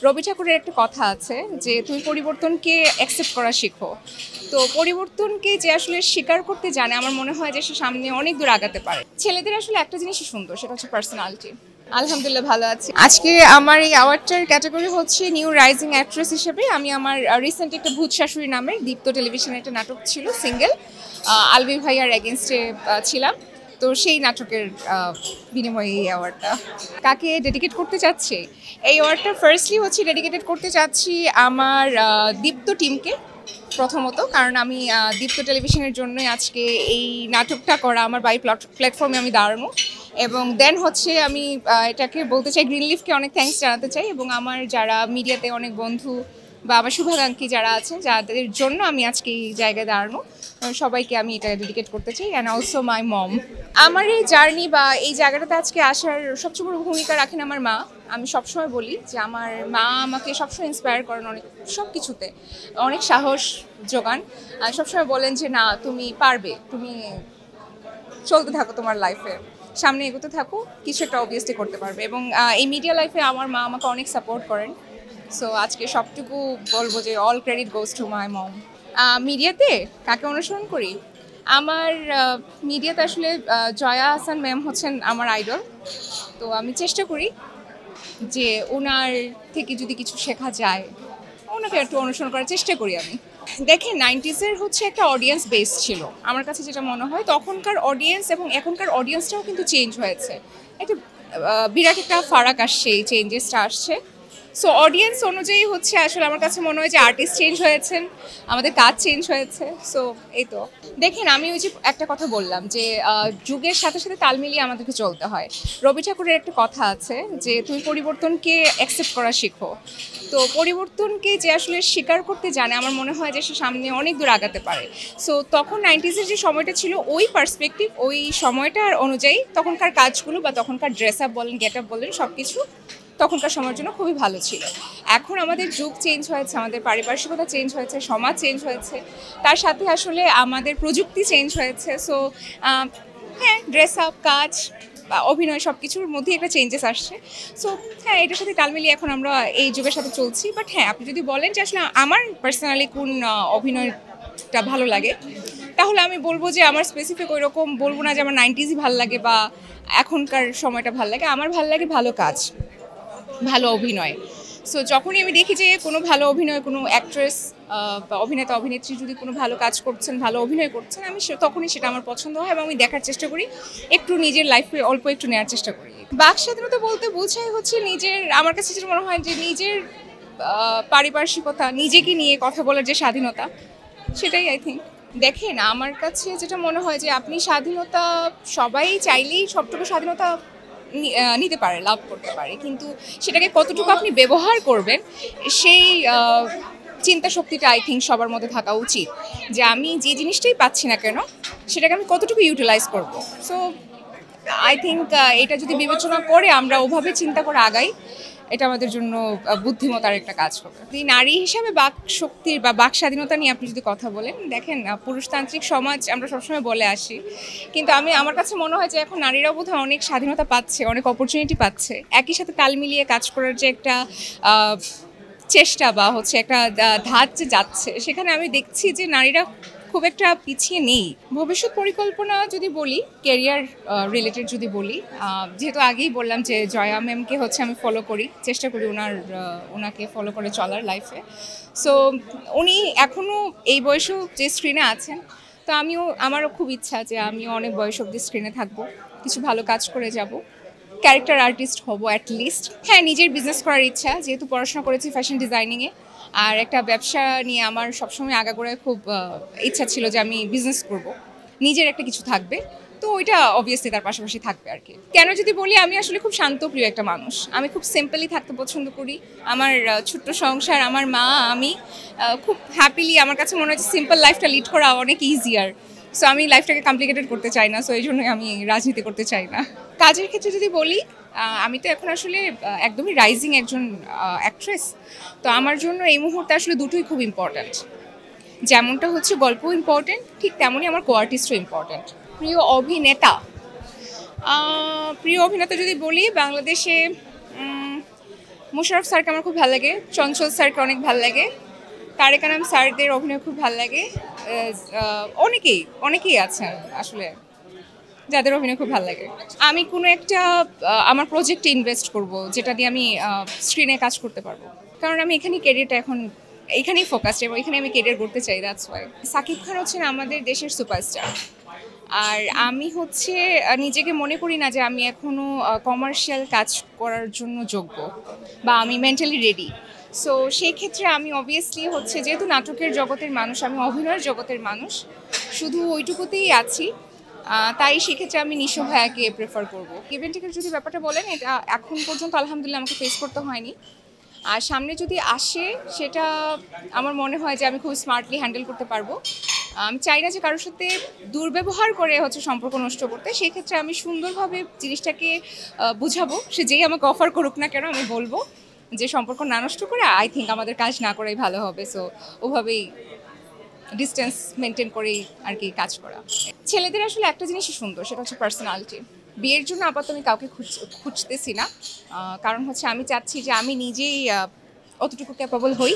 রবি ঠাকুরের একটা কথা আছে যে তুমি পরিবর্তনকে অ্যাকসেপ্ট করা শিখো। তো পরিবর্তনকে যে আসলে স্বীকার করতে জানে আমার মনে হয় যে সে সামনে অনেক দূর আগাতে পারে। ছেলেদের আসলে একটা জিনিসই সুন্দর, সেটা হচ্ছে পার্সোনালিটি। আলহামদুলিল্লাহ ভালো আছি। আজকে আমার এই অ্যাওয়ার্ডটার ক্যাটাগরি হচ্ছে নিউ রাইজিং অ্যাক্ট্রেস হিসেবে আমি আমার রিসেন্ট একটা ভূত শাশুড়ি নামের দীপ্ত টেলিভিশনে একটা নাটক ছিল সিঙ্গেল, আলবি ভাইয়ার এগেনস্টে ছিলাম। তো সেই নাটকের বিনিময়ে এই অ্যাওয়ার্ডটা কাকে ডেডিকেট করতে চাচ্ছি, এই অ্যাওয়ার্ডটা ফার্স্টলি হচ্ছে ডেডিকেটেড করতে চাচ্ছি আমার দীপ্ত টিমকে প্রথমত, কারণ আমি দীপ্ত টেলিভিশনের জন্যই আজকে এই নাটকটা করা, আমার বাই প্ল্যাটফর্মে আমি দাঁড়ানো। এবং দেন হচ্ছে আমি এটাকে বলতে চাই গ্রিনলিফকে অনেক থ্যাঙ্কস জানাতে চাই, এবং আমার যারা মিডিয়াতে অনেক বন্ধু বা আমার শুভাকাঙ্ক্ষী যারা আছেন যাদের জন্য আমি আজকে এই জায়গায় দাঁড়ানো, সবাইকে আমি এটা ডেডিকেট করতে চাই। অ্যান্ড অলসো মাই মম। আমার এই জার্নি বা এই জায়গাটাতে আজকে আসার সবচেয়ে বড় ভূমিকা রাখেন আমার মা। আমি সবসময় বলি যে আমার মা আমাকে সবসময় ইন্সপায়ার করেন অনেক সব কিছুতে, অনেক সাহস যোগান। সবসময় বলেন যে না তুমি পারবে, তুমি চলতে থাকো, তোমার লাইফে সামনে এগোতে থাকো, কিছু একটা অবভিয়াসলি করতে পারবে। এবং এই মিডিয়া লাইফে আমার মা আমাকে অনেক সাপোর্ট করেন। সো আজকে সবটুকু বলবো যে all credit goes to my mom. মিডিয়াতে কাকে অনুসরণ করি, আমার মিডিয়াতে আসলে জয়া আহসান ম্যাম হচ্ছেন আমার আইডল। তো আমি চেষ্টা করি যে ওনার থেকে যদি কিছু শেখা যায়, ওনাকে একটু অনুসরণ করার চেষ্টা করি আমি। দেখেন 90s-এর হচ্ছে একটা অডিয়েন্স বেস ছিল, আমার কাছে যেটা মনে হয় তখনকার অডিয়েন্স এবং এখনকার অডিয়েন্সটাও কিন্তু চেঞ্জ হয়েছে। একটা বিরাট একটা ফারাক আসছে, এই চেঞ্জেসটা আসছে। সো অডিয়েন্স অনুযায়ী হচ্ছে আসলে আমার কাছে মনে হয় যে আর্টিস্ট চেঞ্জ হয়েছেন, আমাদের কাজ চেঞ্জ হয়েছে। সো এই তো দেখেন, আমি ওই যে একটা কথা বললাম যে যুগের সাথে সাথে তাল মিলিয়ে আমাদেরকে চলতে হয়। রবি ঠাকুরের একটা কথা আছে যে তুমি পরিবর্তনকে অ্যাকসেপ্ট করা শিখো। তো পরিবর্তনকে যে আসলে স্বীকার করতে জানে আমার মনে হয় যে সে সামনে অনেক দূর আগাতে পারে। সো তখন 90s-এর যে সময়টা ছিল ওই পার্সপেক্টিভ, ওই সময়টার অনুযায়ী তখনকার কাজগুলো বা তখনকার ড্রেস আপ বলেন, গেট আপ বলেন, সব কিছু তখনকার সময়ের জন্য খুবই ভালো ছিল। এখন আমাদের যুগ চেঞ্জ হয়েছে, আমাদের পারিপার্শ্বিকতা চেঞ্জ হয়েছে, সমাজ চেঞ্জ হয়েছে, তার সাথে আসলে আমাদের প্রযুক্তি চেঞ্জ হয়েছে। সো হ্যাঁ, ড্রেস আপ, কাজ বা অভিনয় সব কিছুর মধ্যেই একটা চেঞ্জেস আসছে। সো হ্যাঁ, এটার সাথে তাল মিলিয়ে এখন আমরা এই যুগের সাথে চলছি। বাট হ্যাঁ, আপনি যদি বলেন যে আসলে আমার পার্সোনালি কোন অভিনয়টা ভালো লাগে, তাহলে আমি বলবো যে আমার স্পেসিফিক ওই রকম বলবো না যে আমার 90s-ই ভালো লাগে বা এখনকার সময়টা ভালো লাগে। আমার ভালো লাগে ভালো কাজ, ভালো অভিনয়। সো যখনই আমি দেখি যে কোনো ভালো অভিনয়, কোনো অ্যাক্ট্রেস বা অভিনেতা অভিনেত্রী যদি কোনো ভালো কাজ করছেন, ভালো অভিনয় করছেন, আমি তখনই সেটা আমার পছন্দ হয় এবং আমি দেখার চেষ্টা করি, একটু নিজের লাইফে অল্প একটু নেওয়ার চেষ্টা করি। বাক স্বাধীনতা বলতে বোঝায় হচ্ছে নিজের, আমার কাছে যেটা মনে হয় যে নিজের পারিপার্শ্বিকতা, নিজেকে নিয়ে কথা বলার যে স্বাধীনতা, সেটাই আই থিঙ্ক। দেখেন, আমার কাছে যেটা মনে হয় যে আপনি স্বাধীনতা সবাই চাইলেই সবটুকু স্বাধীনতা নিতে পারে, লাভ করতে পারে, কিন্তু সেটাকে কতটুকু আপনি ব্যবহার করবেন সেই চিন্তা শক্তিটা আই থিঙ্ক সবার মধ্যে থাকা উচিত, যে আমি যে জিনিসটাই পাচ্ছি না কেন সেটাকে আমি কতটুকু ইউটিলাইজ করব। সো আই থিঙ্ক এটা যদি বিবেচনা করে আমরা ওভাবে চিন্তা করে আগাই, এটা আমাদের জন্য বুদ্ধিমতার একটা কাজ হবে। এই নারী হিসাবে বাক শক্তির বা বাক স্বাধীনতা নিয়ে আপনি যদি কথা বলেন, দেখেন পুরুষতান্ত্রিক সমাজ আমরা সবসময় বলে আসি, কিন্তু আমার কাছে মনে হয় যে এখন নারীরাও বোধহয় অনেক স্বাধীনতা পাচ্ছে, অনেক অপরচুনিটি পাচ্ছে। একই সাথে তাল মিলিয়ে কাজ করার যে একটা চেষ্টা বা হচ্ছে একটা ধাঁচ যে যাচ্ছে, সেখানে আমি দেখছি যে নারীরা খুব একটা পিছিয়ে নেই। ভবিষ্যৎ পরিকল্পনা যদি বলি, ক্যারিয়ার রিলেটেড যদি বলি, যেহেতু আগেই বললাম যে জয়া ম্যামকে হচ্ছে আমি ফলো করি, চেষ্টা করি ওনাকে ফলো করে চলার লাইফে। সো উনি এখনও এই বয়সেও যে স্ক্রিনে আছেন, তো আমারও খুব ইচ্ছা যে আমিও অনেক বয়স অবধি স্ক্রিনে থাকবো, কিছু ভালো কাজ করে যাব, ক্যারেক্টার আর্টিস্ট হব অ্যাটলিস্ট। হ্যাঁ, নিজের বিজনেস করার ইচ্ছা, যেহেতু পড়াশোনা করেছি ফ্যাশন ডিজাইনিংয়ে, আর একটা ব্যবসা নিয়ে আমার সবসময় আগাগোড়ায় খুব ইচ্ছা ছিল যে আমি বিজনেস করব, নিজের একটা কিছু থাকবে। তো ওইটা অবভিয়াসলি তার পাশাপাশি থাকবে আর কি। কেন যদি বলি, আমি আসলে খুব শান্তপ্রিয় একটা মানুষ, আমি খুব সিম্পলি থাকতে পছন্দ করি। আমার ছোট্ট সংসার, আমার মা, আমি খুব হ্যাপিলি, আমার কাছে মনে হয় সিম্পল লাইফটা লিড করা অনেক ইজিয়ার। সো আমি লাইফটাকে কমপ্লিকেটেড করতে চাই না, সো এই জন্যই আমি রাজনীতি করতে চাই না। কাজের ক্ষেত্রে যদি বলি, আমি তো এখন আসলে একদমই রাইজিং একজন অ্যাক্ট্রেস। তো আমার জন্য এই মুহূর্তে আসলে দুটোই খুব ইম্পর্ট্যান্ট। যেমনটা হচ্ছে গল্প ইম্পর্ট্যান্ট, ঠিক তেমনই আমার কো আর্টিস্টও ইম্পর্ট্যান্ট। প্রিয় অভিনেতা যদি বলি, বাংলাদেশে মোশাররফ স্যারকে আমার খুব ভালো লাগে, চঞ্চল স্যারকে অনেক ভালো লাগে, তারেক আনাম স্যারদের অভিনয় খুব ভালো লাগে। অনেকেই অনেকেই আছেন আসলে যাদের অভিনয় খুব ভালো লাগে। আমি কোনো একটা আমার প্রজেক্টে ইনভেস্ট করব যেটা দিয়ে আমি স্ক্রিনে কাজ করতে পারবো, কারণ আমি এখানেই ক্যারিয়ারটা এখন এখানেই ফোকাসড এবং এখানে আমি ক্যারিয়ার করতে চাই, দ্যাটস ওয়াই। সাকিব খান হচ্ছেন আমাদের দেশের সুপারস্টার, আর আমি হচ্ছে নিজেকে মনে করি না যে আমি এখনও কমার্শিয়াল কাজ করার জন্য যোগ্য বা আমি মেন্টালি রেডি। সো সেই ক্ষেত্রে আমি অবভিয়াসলি হচ্ছে যেহেতু নাটকের জগতের মানুষ, আমি অভিনয়ের জগতের মানুষ, শুধু ওইটুকুতেই আছি। তাই সেক্ষেত্রে আমি নিশো ভাইয়াকে প্রেফার করবো। গিভেন টেকের যদি ব্যাপারটা বলেন, এটা এখন পর্যন্ত আলহামদুলিল্লাহ আমাকে ফেস করতে হয়নি। আর সামনে যদি আসে সেটা আমার মনে হয় যে আমি খুব স্মার্টলি হ্যান্ডেল করতে পারবো। আমি চাই না যে কারোর সাথে দুর্ব্যবহার করে হচ্ছে সম্পর্ক নষ্ট করতে। সেই ক্ষেত্রে আমি সুন্দরভাবে জিনিসটাকে বুঝাবো, সে যেই আমাকে অফার করুক না কেন আমি বলবো যে সম্পর্ক না নষ্ট করে আই থিঙ্ক আমাদের কাজ না করাই ভালো হবে। সো ওভাবেই ডিস্টেন্স মেনটেন করেই আর কি কাজ করা। ছেলেদের আসলে একটা জিনিসই সুন্দর, সেটা হচ্ছে পার্সোনালিটি। বিয়ের জন্য আপাতত আমি কাউকে খুঁজতেছি না, কারণ হচ্ছে আমি চাচ্ছি যে আমি নিজেই অতটুকু ক্যাপাবল হই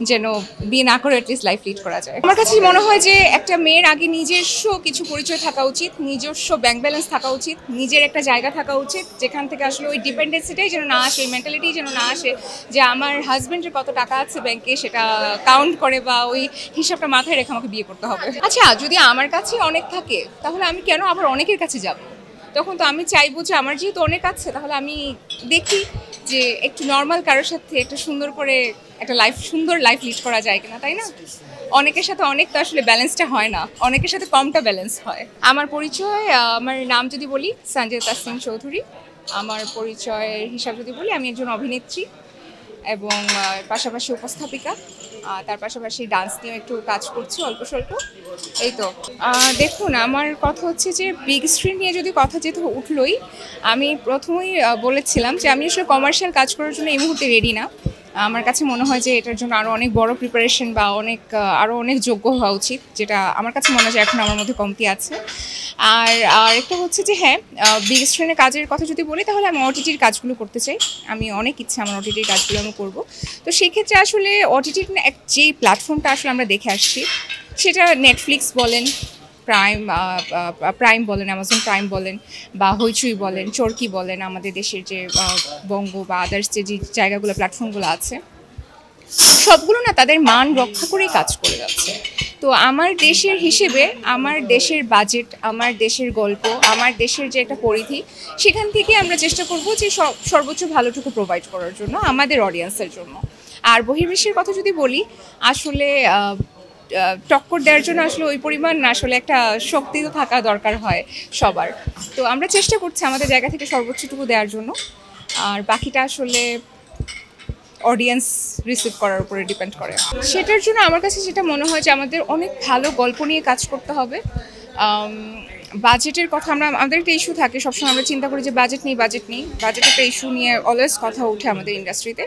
যেন বিয়ে না করে অ্যাটলিস্ট লাইফ লিড করা যায়। আমার কাছে মনে হয় যে একটা মেয়ের আগে নিজস্ব কিছু পরিচয় থাকা উচিত, নিজস্ব ব্যাংক ব্যালেন্স থাকা উচিত, নিজের একটা জায়গা থাকা উচিত যেখান থেকে আসলে ওই ডিপেন্ডেন্সিটাই যেন না আসে, ওই মেন্টালিটি যেন না আসে যে আমার হাজব্যান্ডের কত টাকা আছে ব্যাংকে সেটা কাউন্ট করে বা ওই হিসাবটা মাথায় রেখে আমাকে বিয়ে করতে হবে। আচ্ছা, যদি আমার কাছে অনেক থাকে তাহলে আমি কেন আবার অনেকের কাছে যাব? তখন তো আমি চাইবো যে আমার যেহেতু অনেক আছে তাহলে আমি দেখি যে একটু নর্মাল কারোর সাথে একটা সুন্দর করে একটা সুন্দর লাইফ লিড করা যায় কিনা, তাই না? অনেকের সাথে অনেক তো আসলে ব্যালেন্সটা হয় না, অনেকের সাথে কমটা ব্যালেন্স হয়। আমার পরিচয়, আমার নাম যদি বলি সঞ্জিদা তাসনিম চৌধুরী। আমার পরিচয়ের হিসাব যদি বলি, আমি একজন অভিনেত্রী এবং পাশাপাশি উপস্থাপিকা, তার পাশাপাশি ডান্স নিয়েও একটু কাজ করছি অল্প স্বল্প। এই তো দেখুন, আমার কথা হচ্ছে যে বিগ স্ক্রিন নিয়ে যদি কথা যেহেতু উঠলোই, আমি প্রথমেই বলেছিলাম যে আমি আসলে কমার্শিয়াল কাজ করার জন্য এই মুহূর্তে রেডি না। আমার কাছে মনে হয় যে এটার জন্য আরও অনেক বড় প্রিপারেশন বা আরও অনেক যোগ্য হওয়া উচিত, যেটা আমার কাছে মনে হয় যে এখন আমার মধ্যে কমতি আছে। আর একটা হচ্ছে যে হ্যাঁ, বিগ স্ক্রিনের কাজের কথা যদি বলি তাহলে আমি ওটিটির কাজগুলো করতে চাই। আমি অনেক ইচ্ছা আমার ওটিটির কাজগুলো আমি করবো। তো সেই ক্ষেত্রে আসলে ওটিটির যেই প্ল্যাটফর্মটা আসলে আমরা দেখে আসছি, সেটা নেটফ্লিক্স বলেন, প্রাইম বলেন, অ্যামাজন প্রাইম বলেন, বা হইচই বলেন, চরকি বলেন, আমাদের দেশের যে বঙ্গ বা আদার্স যে জায়গাগুলো প্ল্যাটফর্মগুলো আছে, সবগুলো না তাদের মান রক্ষা করেই কাজ করে যাচ্ছে। তো আমার দেশের হিসেবে আমার দেশের বাজেট, আমার দেশের গল্প, আমার দেশের যে একটা পরিধি, সেখান থেকে আমরা চেষ্টা করব যে সর্বোচ্চ ভালোটুকু প্রোভাইড করার জন্য আমাদের অডিয়েন্সের জন্য। আর বহির্বিশ্বের কথা যদি বলি, আসলে টক্কর দেওয়ার জন্য আসলে ওই পরিমাণ আসলে একটা শক্তি তো থাকা দরকার হয় সবার। তো আমরা চেষ্টা করছি আমাদের জায়গা থেকে সর্বোচ্চটুকু দেওয়ার জন্য, আর বাকিটা আসলে অডিয়েন্স রিসিভ করার উপরে ডিপেন্ড করে। সেটার জন্য আমার কাছে যেটা মনে হয় যে আমাদের অনেক ভালো গল্প নিয়ে কাজ করতে হবে। বাজেটের কথা আমাদের একটা ইস্যু থাকে সবসময়, আমরা চিন্তা করি যে বাজেট নেই। বাজেট একটা ইস্যু নিয়ে অলওয়েজ কথা ওঠে আমাদের ইন্ডাস্ট্রিতে,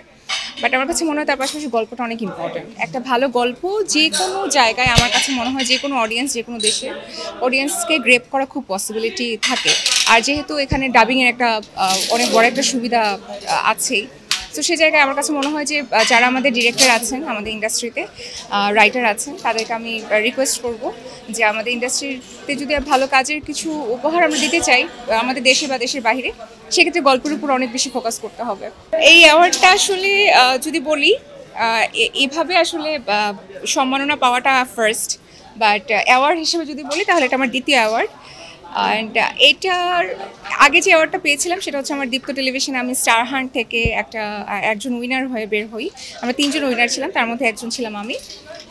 বাট আমার কাছে মনে হয় তার পাশাপাশি গল্পটা অনেক ইম্পর্টেন্ট। একটা ভালো গল্প যে কোনো জায়গায় আমার কাছে মনে হয় যে কোনো অডিয়েন্স, যে কোনো দেশের অডিয়েন্সকে গ্রেপ করা খুব পসিবিলিটি থাকে। আর যেহেতু এখানে ডাবিংয়ের একটা অনেক বড় একটা সুবিধা আছেই, তো সেই জায়গায় আমার কাছে মনে হয় যে যারা আমাদের ডিরেক্টর আছেন, আমাদের ইন্ডাস্ট্রিতে রাইটার আছেন, তাদেরকে আমি রিকোয়েস্ট করব যে আমাদের ইন্ডাস্ট্রিতে যদি ভালো কাজের কিছু উপহার আমরা দিতে চাই আমাদের দেশে বা দেশের বাইরে, সেক্ষেত্রে গল্পের উপর অনেক বেশি ফোকাস করতে হবে। এই অ্যাওয়ার্ডটা আসলে যদি বলি, এইভাবে আসলে সম্মাননা পাওয়াটা ফার্স্ট, বাট অ্যাওয়ার্ড হিসেবে যদি বলি তাহলে এটা আমার দ্বিতীয় অ্যাওয়ার্ড। অ্যান্ড এটার আগে যে অ্যাওয়ার্ডটা পেয়েছিলাম সেটা হচ্ছে আমার দীপ্ত টেলিভিশনে আমি স্টার হান্ট থেকে একজন উইনার হয়ে বের হই। আমরা 3 জন উইনার ছিলাম, তার মধ্যে একজন ছিলাম আমি।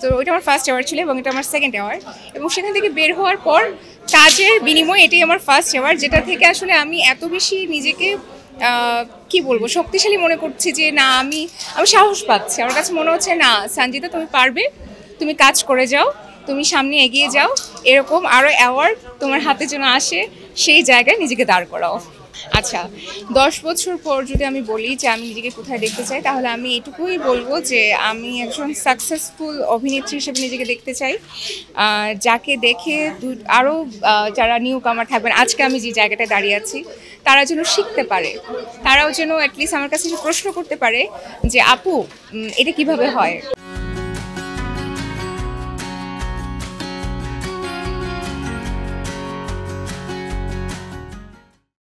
তো ওইটা আমার ফার্স্ট অ্যাওয়ার্ড ছিল এবং এটা আমার সেকেন্ড অ্যাওয়ার্ড। এবং সেখান থেকে বের হওয়ার পর কাজের বিনিময়ে এটাই আমার ফার্স্ট অ্যাওয়ার্ড, যেটা থেকে আসলে আমি এত বেশি নিজেকে কি বলবো শক্তিশালী মনে করছি যে না, আমি সাহস পাচ্ছি। আমার কাছে মনে হচ্ছে না সঞ্জিদা, তুমি পারবে, তুমি কাজ করে যাও, তুমি সামনে এগিয়ে যাও, এরকম আরও অ্যাওয়ার্ড তোমার হাতে যেন আসে, সেই জায়গায় নিজেকে দাঁড় করাও। আচ্ছা, 10 বছর পর যদি আমি বলি যে আমি নিজেকে কোথায় দেখতে চাই, তাহলে আমি এটুকুই বলবো যে আমি একজন সাকসেসফুল অভিনেত্রী হিসেবে নিজেকে দেখতে চাই, যাকে দেখে আরও যারা নিউ কামার থাকবেন, আজকে আমি যে জায়গাটায় দাঁড়িয়ে আছি, তারা যেন শিখতে পারে, তারাও যেন অ্যাটলিস্ট আমার কাছে প্রশ্ন করতে পারে যে আপু এটা কিভাবে হয়।